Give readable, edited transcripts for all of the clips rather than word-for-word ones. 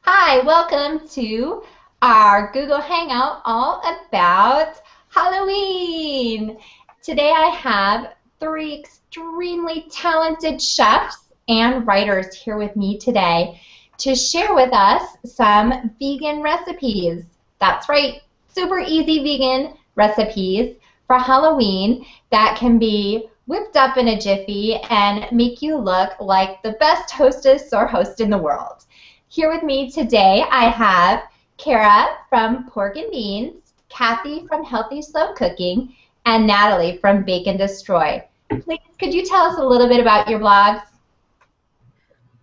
Hi, welcome to our Google Hangout all about Halloween. Today I have three extremely talented chefs and writers here with me today to share with us some vegan recipes. That's right, super easy vegan recipes for Halloween that can be whipped up in a jiffy and make you look like the best hostess or host in the world. Here with me today, I have Cara from Pork and Beans, Kathy from Healthy Slow Cooking, and Natalie from Bake and Destroy. Please, could you tell us a little bit about your blogs?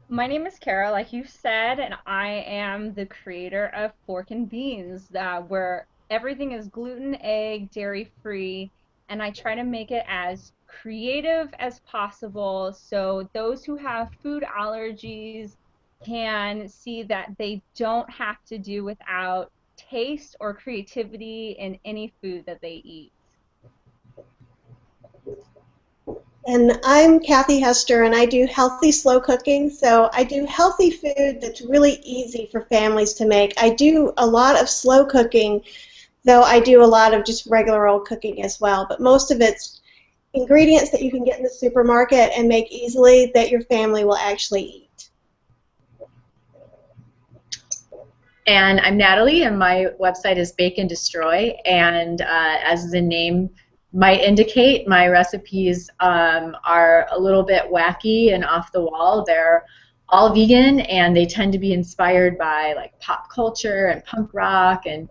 My name is Cara, like you said, and I am the creator of Pork and Beans, where everything is gluten, egg, dairy-free, and I try to make it as creative as possible so those who have food allergies can see that they don't have to do without taste or creativity in any food that they eat. And I'm Kathy Hester, and I do healthy slow cooking. So I do healthy food that's really easy for families to make. I do a lot of slow cooking, though I do a lot of just regular old cooking as well. But most of it's ingredients that you can get in the supermarket and make easily that your family will actually eat. And I'm Natalie, and my website is Bake and Destroy. And as the name might indicate, my recipes are a little bit wacky and off the wall. They're all vegan, and they tend to be inspired by like pop culture and punk rock and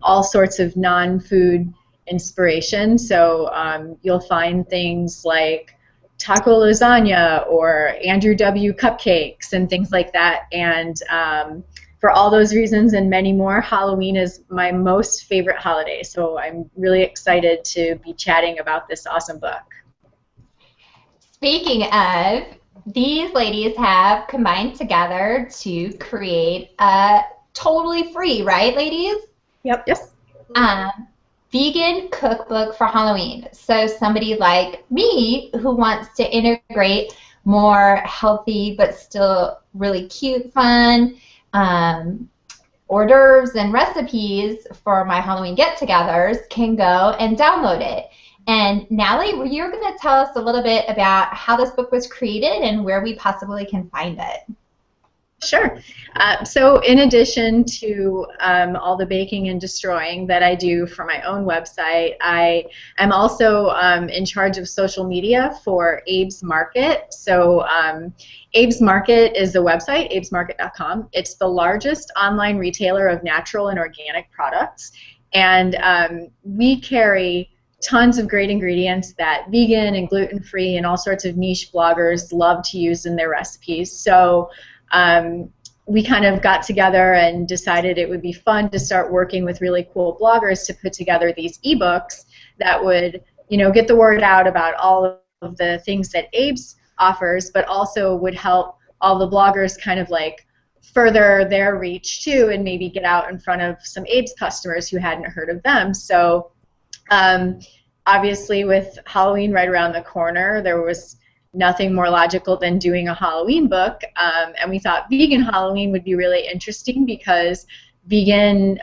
all sorts of non-food inspiration. So you'll find things like taco lasagna or Andrew W. cupcakes and things like that. And for all those reasons and many more, Halloween is my most favorite holiday, so I'm really excited to be chatting about this awesome book. Speaking of, these ladies have combined together to create a totally free, right, ladies? Yep. Yes. Vegan cookbook for Halloween. So somebody like me who wants to integrate more healthy but still really cute, fun hors d'oeuvres and recipes for my Halloween get-togethers can go and download it. And Natalie, you're going to tell us a little bit about how this book was created and where we possibly can find it. Sure. So in addition to all the baking and destroying that I do for my own website, I am also in charge of social media for Abe's Market. So Abe's Market is the website, abesmarket.com. It's the largest online retailer of natural and organic products. And we carry tons of great ingredients that vegan and gluten-free and all sorts of niche bloggers love to use in their recipes. So we kind of got together and decided it would be fun to start working with really cool bloggers to put together these ebooks that would, you know, get the word out about all of the things that Abe's offers, but also would help all the bloggers kind of like further their reach too and maybe get out in front of some Abe's customers who hadn't heard of them. So obviously with Halloween right around the corner, there was nothing more logical than doing a Halloween book, and we thought vegan Halloween would be really interesting because vegan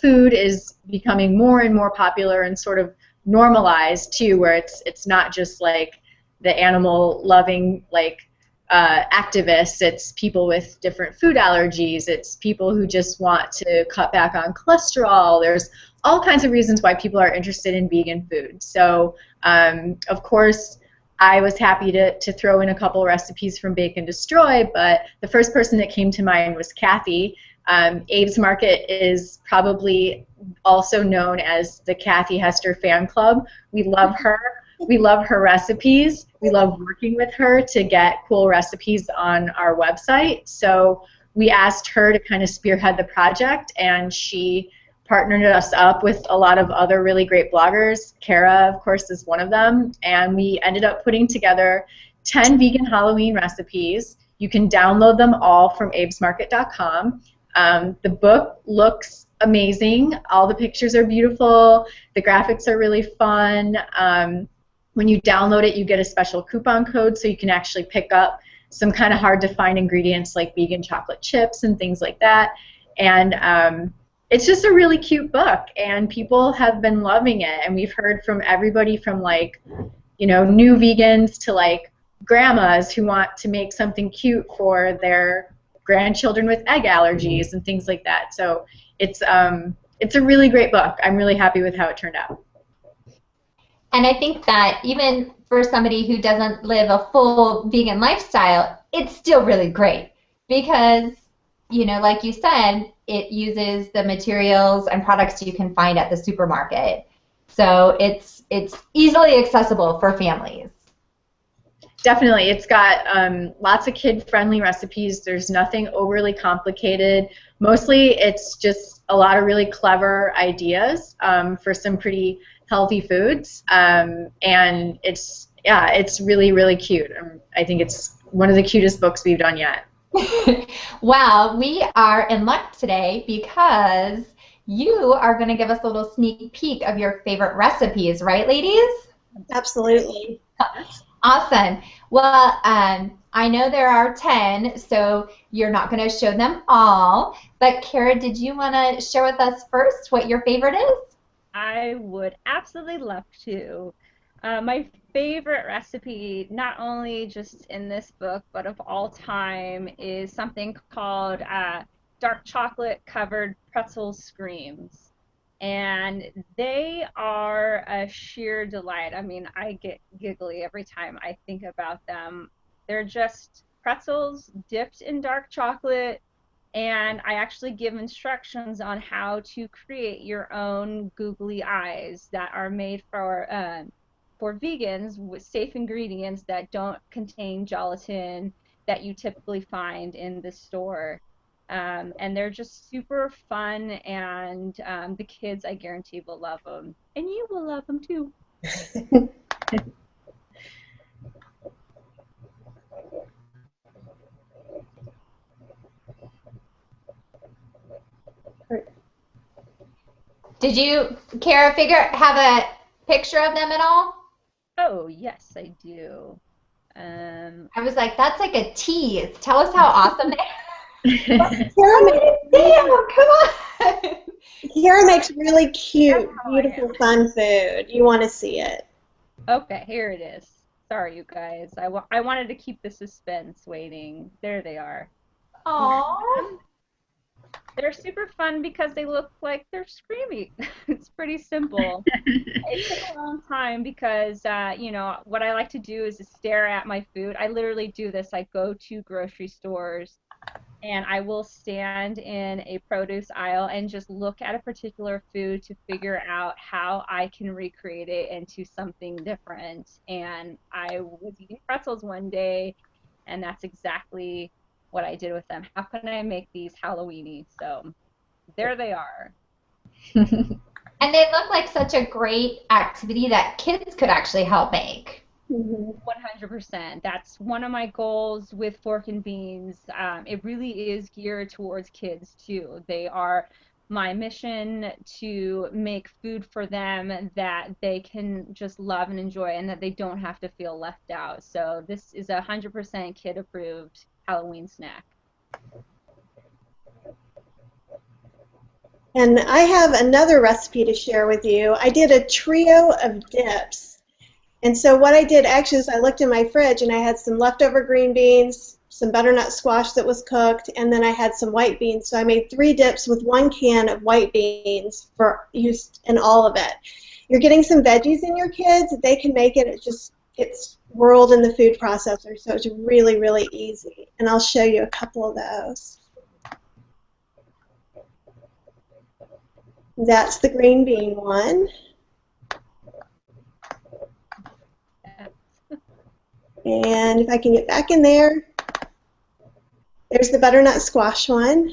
food is becoming more and more popular and sort of normalized too, where it's not just like the animal loving like activists, it's people with different food allergies, it's people who just want to cut back on cholesterol. There's all kinds of reasons why people are interested in vegan food. So of course I was happy to throw in a couple recipes from Bake and Destroy, but the first person that came to mind was Kathy. Abe's Market is probably also known as the Kathy Hester fan club. We love her. We love her recipes. We love working with her to get cool recipes on our website. So we asked her to kind of spearhead the project, and she partnered us up with a lot of other really great bloggers. Cara, of course, is one of them. And we ended up putting together 10 vegan Halloween recipes. You can download them all from abesmarket.com. The book looks amazing. All the pictures are beautiful. The graphics are really fun. When you download it, you get a special coupon code so you can actually pick up some kind of hard to find ingredients like vegan chocolate chips and things like that. And it's just a really cute book, and people have been loving it. And we've heard from everybody from, like, you know, new vegans to like grandmas who want to make something cute for their grandchildren with egg allergies and things like that. So it's a really great book. I'm really happy with how it turned out. And I think that even for somebody who doesn't live a full vegan lifestyle, it's still really great because, you know, like you said, it uses the materials and products you can find at the supermarket. So it's easily accessible for families. Definitely. It's got lots of kid-friendly recipes. There's nothing overly complicated. Mostly it's just a lot of really clever ideas for some pretty healthy foods. And it's really, really cute. I think it's one of the cutest books we've done yet. Wow, we are in luck today because you are going to give us a little sneak peek of your favorite recipes, right, ladies? Absolutely. Awesome. Well, I know there are 10, so you're not going to show them all. But Cara, did you want to share with us first what your favorite is? I would absolutely love to. My favorite recipe, not only just in this book, but of all time, is something called dark chocolate covered pretzel screams. And they are a sheer delight. I mean, I get giggly every time I think about them. They're just pretzels dipped in dark chocolate, and I actually give instructions on how to create your own googly eyes that are made for vegans with safe ingredients that don't contain gelatin that you typically find in the store. And they're just super fun, and the kids, I guarantee, will love them. And you will love them too. Did you, Cara, have a picture of them at all? Oh, yes, I do. I was like, that's like a tease. Tell us how awesome they are. Damn, come on. Cara makes really cute, beautiful, fun food. You want to see it. Okay, here it is. Sorry, you guys. I wanted to keep the suspense waiting. There they are. Aww. They're super fun because they look like they're screaming. It's pretty simple. It took a long time because, you know, what I like to do is stare at my food. I literally do this. I go to grocery stores and I will stand in a produce aisle and just look at a particular food to figure out how I can recreate it into something different. And I was eating pretzels one day, and that's exactly what I did with them. How can I make these Halloween-y? So there they are. And they look like such a great activity that kids could actually help make. 100%. That's one of my goals with Fork and Beans. It really is geared towards kids too. They are my mission to make food for them that they can just love and enjoy, and that they don't have to feel left out. So this is a 100% kid-approved Halloween snack. And I have another recipe to share with you. I did a trio of dips. And so what I did actually is I looked in my fridge and I had some leftover green beans, some butternut squash that was cooked, and then I had some white beans. So I made 3 dips with 1 can of white beans for use in all of it. You're getting some veggies in your kids. They can make it. It's whirled in the food processor, so it's really, really easy. And I'll show you a couple of those. That's the green bean one. And if I can get back in there, there's the butternut squash one.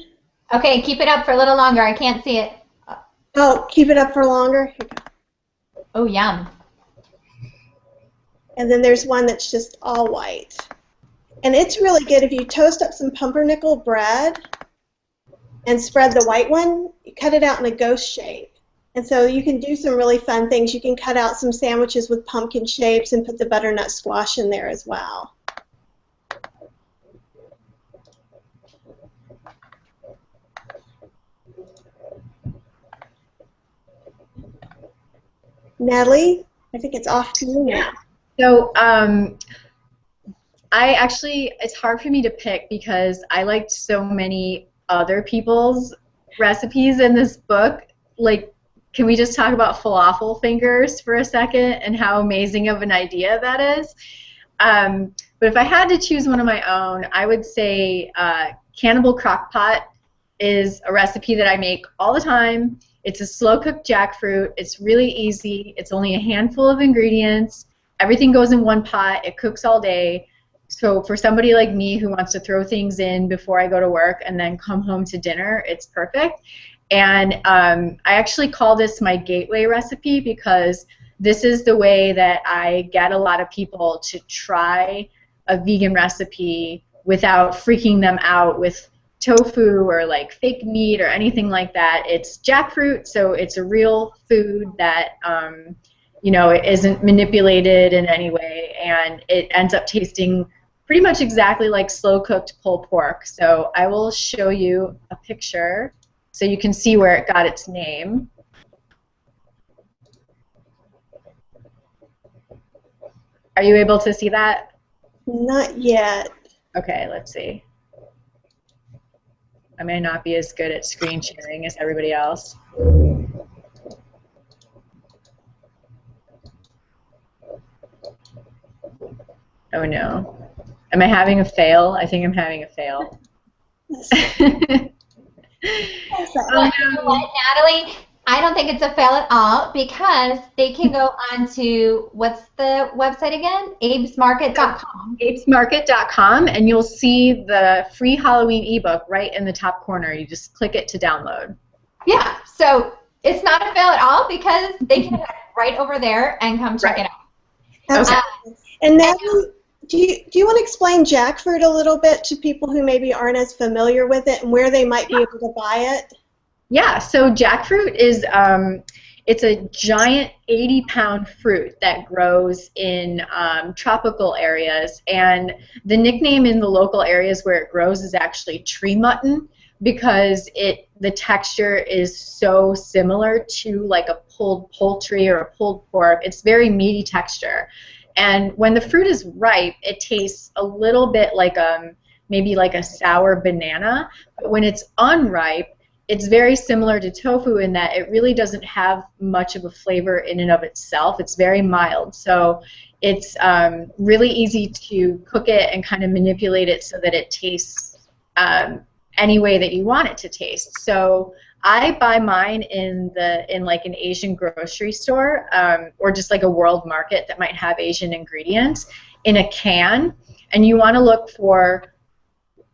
Okay, keep it up for a little longer. I can't see it. Oh, keep it up for longer. Here you go. Oh, yum. And then there's one that's just all white. And it's really good if you toast up some pumpernickel bread and spread the white one, you cut it out in a ghost shape. And so you can do some really fun things. You can cut out some sandwiches with pumpkin shapes and put the butternut squash in there as well. Natalie, I think it's off to you now. So I actually, it's hard for me to pick because I liked so many other people's recipes in this book. Like, can we just talk about falafel fingers for a second and how amazing of an idea that is? But if I had to choose one of my own, I would say Cannibal Crockpot is a recipe that I make all the time. It's a slow-cooked jackfruit. It's really easy. It's only a handful of ingredients. Everything goes in one pot. It cooks all day. So for somebody like me who wants to throw things in before I go to work and then come home to dinner, it's perfect. And I actually call this my gateway recipe because this is the way that I get a lot of people to try a vegan recipe without freaking them out with tofu or like fake meat or anything like that. It's jackfruit, so it's a real food that you know, it isn't manipulated in any way, and it ends up tasting pretty much exactly like slow-cooked pulled pork. So I will show you a picture so you can see where it got its name. Are you able to see that? Not yet. Okay, let's see. I may not be as good at screen sharing as everybody else. Oh no. Am I having a fail? I think I'm having a fail. Well, you know what, Natalie? I don't think it's a fail at all because they can go on to, what's the website again? abesmarket.com. abesmarket.com, and you'll see the free Halloween ebook right in the top corner. You just click it to download. Yeah, so it's not a fail at all because they can head right over there and come check it out. Okay. And Natalie, do you want to explain jackfruit a little bit to people who maybe aren't as familiar with it and where they might be able to buy it? Yeah, so jackfruit is it's a giant 80-pound fruit that grows in tropical areas, and the nickname in the local areas where it grows is actually tree mutton because the texture is so similar to like a pulled poultry or a pulled pork. It's very meaty texture. And when the fruit is ripe, it tastes a little bit like maybe like a sour banana. But when it's unripe, it's very similar to tofu in that it really doesn't have much of a flavor in and of itself. It's very mild. So it's really easy to cook it and kind of manipulate it so that it tastes any way that you want it to taste. So I buy mine in like an Asian grocery store or just like a world market that might have Asian ingredients in a can, and you want to look for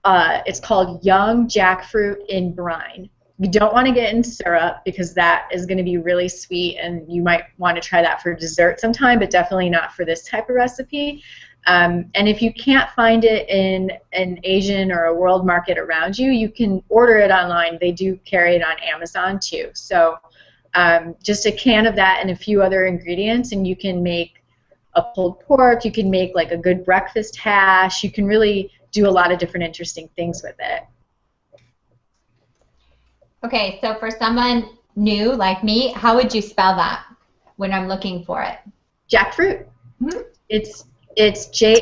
it's called young jackfruit in brine. You don't want to get in syrup because that is going to be really sweet, and you might want to try that for dessert sometime, but definitely not for this type of recipe. And if you can't find it in an Asian or a world market around you, you can order it online. They do carry it on Amazon too. So just a can of that and a few other ingredients, and you can make a pulled pork. You can make like a good breakfast hash. You can really do a lot of different interesting things with it. Okay, so for someone new like me, how would you spell that when I'm looking for it? Jackfruit. Mm-hmm. It's Jackfruit.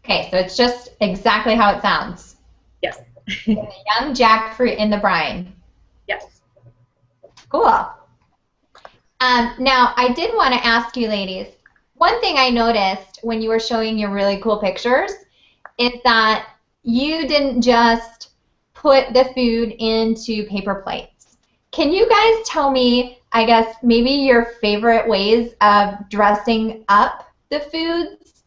Okay, so it's just exactly how it sounds. Yes. Young jackfruit in the brine. Yes. Cool. Now, I did want to ask you ladies, one thing I noticed when you were showing your really cool pictures is that you didn't just put the food into paper plates. Can you guys tell me, I guess, maybe your favorite ways of dressing up the foods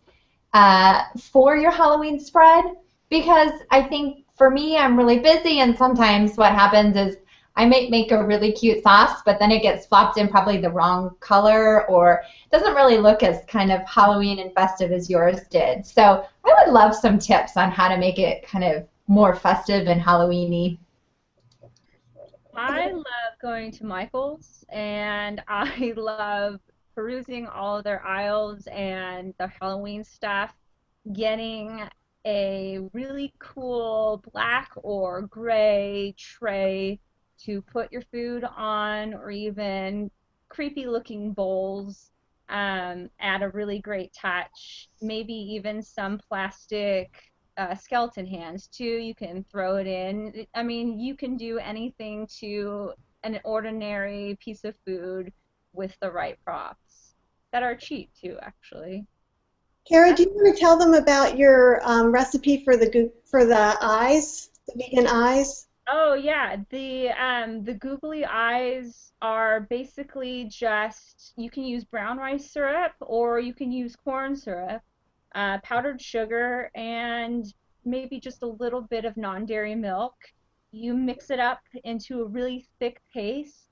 for your Halloween spread? Because I think for me, I'm really busy, and sometimes what happens is I might make a really cute sauce, but then it gets flopped in probably the wrong color, or doesn't really look as kind of Halloween and festive as yours did. So I would love some tips on how to make it kind of more festive and Halloween-y. I love going to Michael's, and I love perusing all of their aisles and the Halloween stuff, getting a really cool black or gray tray to put your food on, or even creepy looking bowls. Add a really great touch. Maybe even some plastic skeleton hands too. You can throw it in. I mean, you can do anything to an ordinary piece of food with the right props that are cheap too, actually. Cara, do you want to tell them about your recipe for the eyes, the vegan eyes? Oh yeah, the googly eyes are basically just, you can use brown rice syrup or you can use corn syrup, powdered sugar, and maybe just a little bit of non-dairy milk. You mix it up into a really thick paste.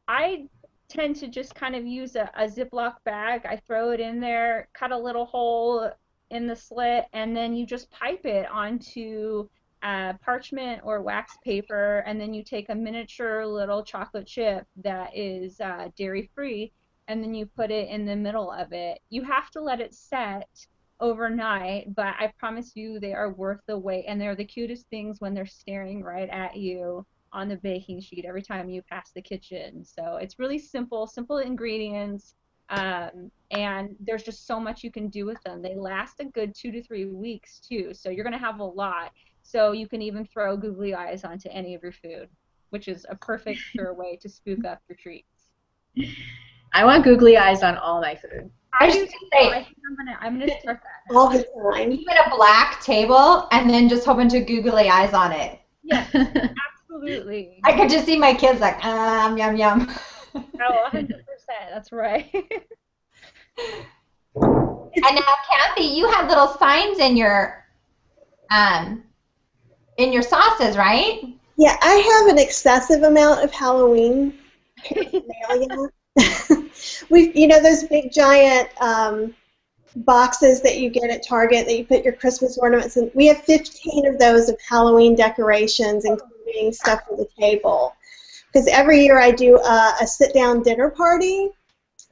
I tend to just kind of use a Ziploc bag. I throw it in there, cut a little hole in the slit, and then you just pipe it onto parchment or wax paper, and then you take a miniature little chocolate chip that is dairy-free, and then you put it in the middle of it. You have to let it set overnight, but I promise you they are worth the wait, and they're the cutest things when they're staring right at you on the baking sheet every time you pass the kitchen. So it's really simple, simple ingredients, and there's just so much you can do with them. They last a good 2 to 3 weeks too, so you're going to have a lot. So you can even throw googly eyes onto any of your food, which is a perfect sure way to spook up your treats. I want googly eyes on all my food. I was I just gonna say, think I'm gonna start that. All the time. even a black table and then just a whole bunch of googly eyes on it. Yes, absolutely. I could just see my kids like, yum, yum. Oh, 100%. That's right. And now, Kathy, you have little signs in your sauces, right? Yeah, I have an excessive amount of Halloween paraphernalia. You know, those big giant boxes that you get at Target that you put your Christmas ornaments in. We have 15 of those of Halloween decorations, including stuff for the table. Because every year I do a sit-down dinner party,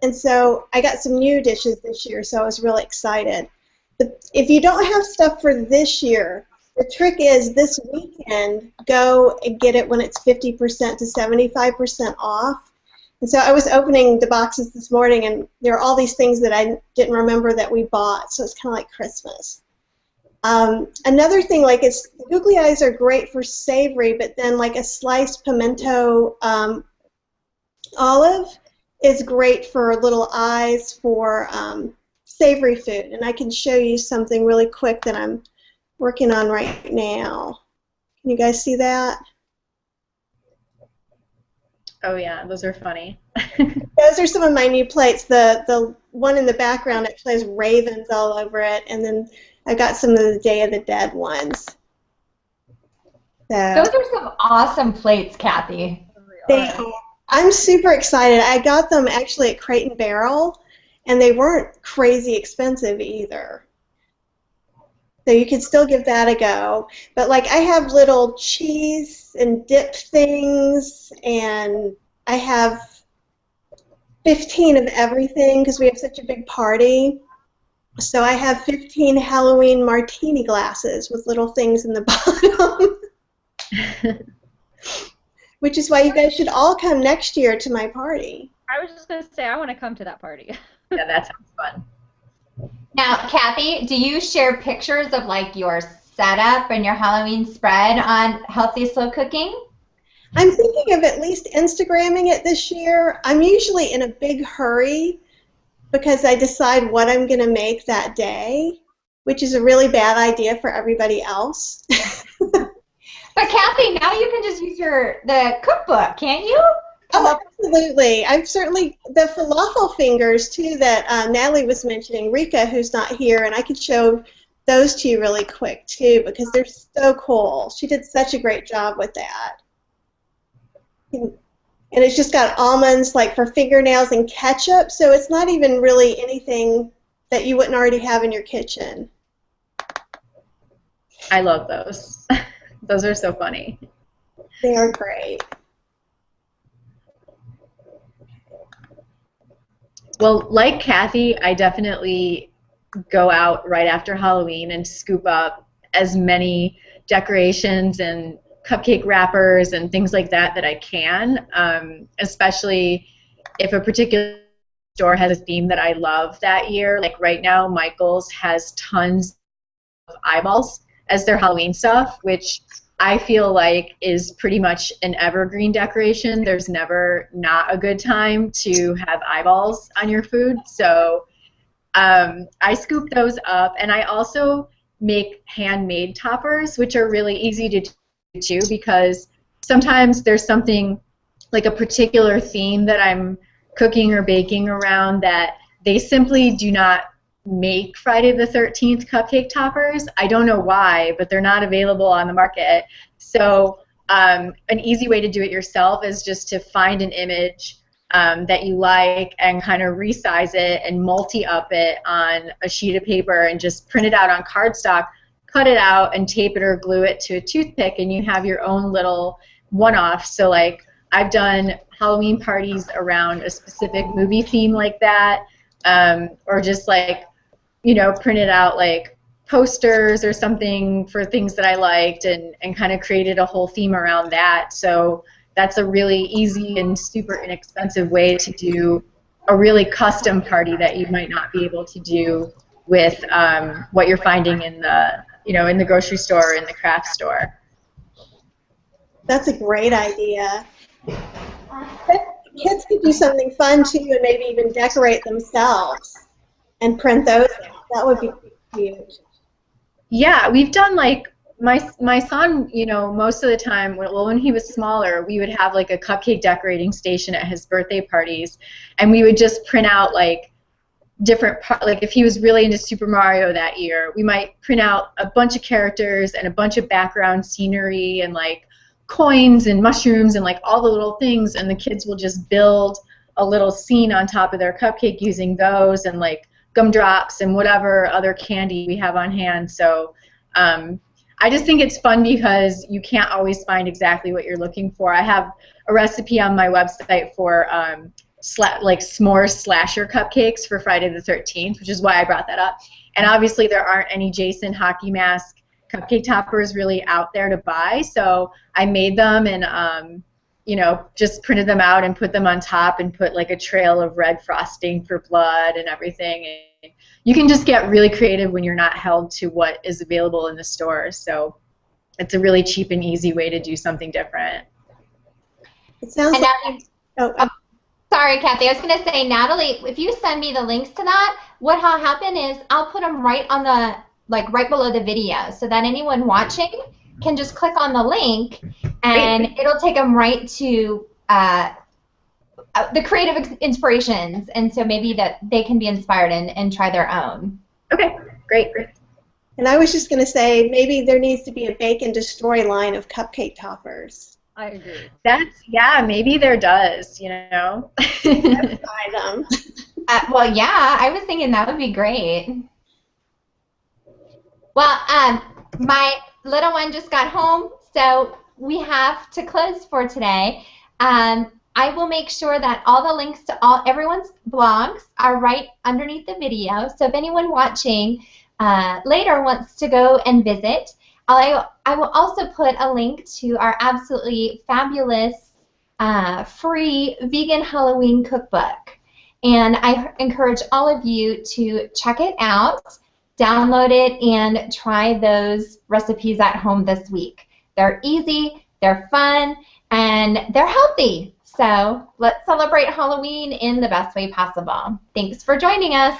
and so I got some new dishes this year, so I was really excited. But if you don't have stuff for this year, the trick is this weekend, go and get it when it's 50% to 75% off. And so I was opening the boxes this morning, and there are all these things that I didn't remember that we bought, so it's kind of like Christmas. Another thing, like, the googly eyes are great for savory, but then like a sliced pimento olive is great for little eyes for savory food. And I can show you something really quick that I'm working on right now. Can you guys see that? Oh yeah, those are funny. Those are some of my new plates. The one in the background actually has ravens all over it, and then I got some of the Day of the Dead ones. So Those are some awesome plates, Kathy. I'm super excited. I got them actually at Crate & Barrel, and they weren't crazy expensive either. So you can still give that a go. But like, I have little cheese and dip things, and I have 15 of everything because we have such a big party. So I have 15 Halloween martini glasses with little things in the bottom. Which is why you guys should all come next year to my party. I was just going to say, I want to come to that party. Yeah, that sounds fun. Now, Kathy, do you share pictures of like your setup and your Halloween spread on Healthy Slow Cooking? I'm thinking of at least Instagramming it this year. I'm usually in a big hurry because I decide what I'm going to make that day, which is a really bad idea for everybody else. But Kathy, now you can just use the cookbook, can't you? Oh, absolutely. I've certainly, the Falafel Fingers, too, that Natalie was mentioning, Rika, who's not here, and I could show those to you really quick, too, because they're so cool. She did such a great job with that. And it's just got almonds, like, for fingernails and ketchup, so it's not even really anything that you wouldn't already have in your kitchen. I love those. Those are so funny. They are great. Well, like Kathy, I definitely go out right after Halloween and scoop up as many decorations and cupcake wrappers and things like that that I can, especially if a particular store has a theme that I love that year. Like right now, Michael's has tons of eyeballs as their Halloween stuff, which I feel like is pretty much an evergreen decoration. There's never not a good time to have eyeballs on your food. So I scoop those up, and I also make handmade toppers, which are really easy to do because sometimes there's something like a particular theme that I'm cooking or baking around that they simply do not make Friday the 13th cupcake toppers. I don't know why, but they're not available on the market. So an easy way to do it yourself is just to find an image that you like and kind of resize it and multi-up it on a sheet of paper and just print it out on cardstock, cut it out and tape it or glue it to a toothpick, and you have your own little one-off. So like I've done Halloween parties around a specific movie theme like that, or just like, you know, printed out like posters or something for things that I liked and kind of created a whole theme around that. So that's a really easy and super inexpensive way to do a really custom party that you might not be able to do with what you're finding in the, you know, in the grocery store or in the craft store. That's a great idea. Kids could do something fun too, and maybe even decorate themselves and print those out. That would be cute. Yeah, we've done like my son, you know, most of the time, well, when he was smaller, we would have like a cupcake decorating station at his birthday parties, and we would just print out like different like if he was really into Super Mario that year, we might print out a bunch of characters and a bunch of background scenery and like coins and mushrooms and like all the little things, and the kids will just build a little scene on top of their cupcake using those and like gumdrops and whatever other candy we have on hand. So I just think it's fun because you can't always find exactly what you're looking for. I have a recipe on my website for like s'more slasher cupcakes for Friday the 13th, which is why I brought that up. And obviously there aren't any Jason hockey mask cupcake toppers really out there to buy, so I made them and you know, just printed them out and put them on top and put like a trail of red frosting for blood and everything. And you can just get really creative when you're not held to what is available in the store. So it's a really cheap and easy way to do something different. It sounds like... Sorry, Kathy. I was going to say, Natalie, if you send me the links to that, what'll happen is I'll put them right on the, like right below the video, so that anyone watching can just click on the link and it'll take them right to the creative inspirations, and so maybe that they can be inspired and try their own. Okay, great. And I was just going to say, maybe there needs to be a bake and destroy line of cupcake toppers. I agree. Yeah, maybe there does, you know. Buy them. Well, yeah, I was thinking that would be great. Well, my little one just got home, so we have to close for today. I will make sure that all the links to everyone's blogs are right underneath the video, so if anyone watching later wants to go and visit, I will also put a link to our absolutely fabulous free vegan Halloween cookbook. And I encourage all of you to check it out, download it, and try those recipes at home this week. They're easy, they're fun, and they're healthy. So let's celebrate Halloween in the best way possible. Thanks for joining us.